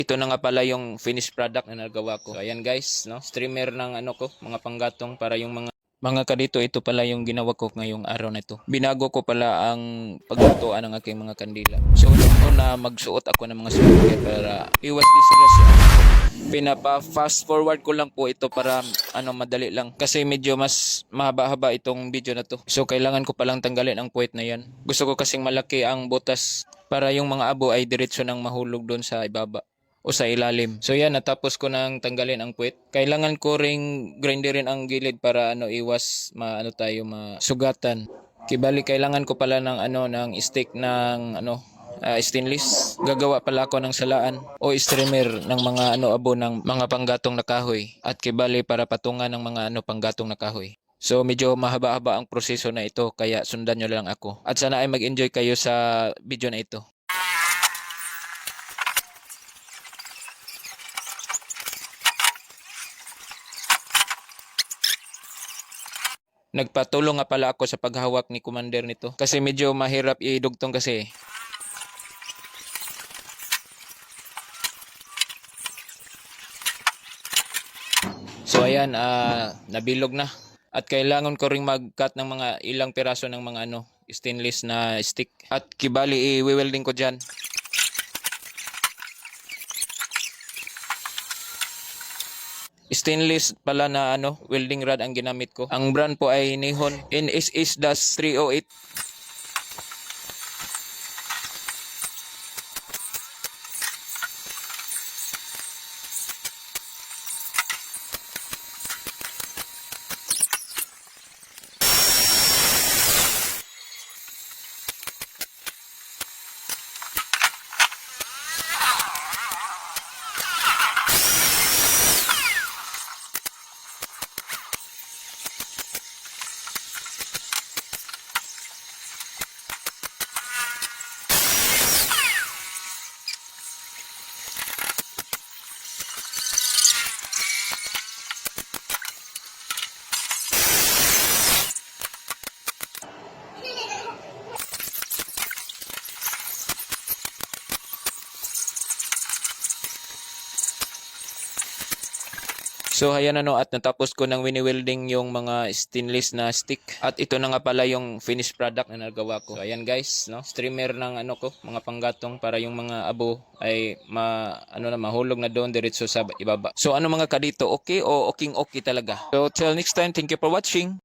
Ito na nga pala yung finished product na nagawa ko. So, ayan guys, no? Streamer ng ano ko, mga panggatong para yung mga kadito, ito pala yung ginawa ko ngayong araw na ito. Binago ko pala ang paglutuan ng aking mga kandila. So, una magsuot ako ng mga speaker para iwas disgrasya. Pinapa-fast forward ko lang po ito para madali lang. Kasi medyo mas mahaba-haba itong video na to. So, kailangan ko palang tanggalin ang puwet na yan. Gusto ko kasing malaki ang butas para yung mga abo ay diretso nang mahulog doon sa ibaba o sa ilalim. So yan, natapos ko nang tanggalin ang puwet. Kailangan ko ring grinderin ang gilid para iwas masugatan. Kibali kailangan ko pala ng ng stick ng stainless. Gagawa pala ako ng salaan o streamer ng mga abo ng mga panggatong na kahoy at kibali para patungan ng mga panggatong na kahoy. So medyo mahaba-haba ang proseso na ito kaya sundan nyo lang ako. At sana ay mag-enjoy kayo sa video na ito. Nagpatulong nga pala ako sa paghawak ni Commander nito kasi medyo mahirap idugtong kasi. So ayan, nabilog na. At kailangan ko ring mag-cut ng mga ilang piraso ng mga stainless na stick. At kibali i-welding ko dyan. Stainless pala na welding rod ang ginamit ko. Ang brand po ay Nihon NSS-308. So ayan at natapos ko ng wini-welding yung mga stainless na stick. At ito na nga pala yung finished product na nagawa ko. So ayan guys, streamer ng mga panggatong para yung mga abo ay mahulog na doon diretso sa ibaba. So mga kadito, okay o okay talaga. So till next time, thank you for watching.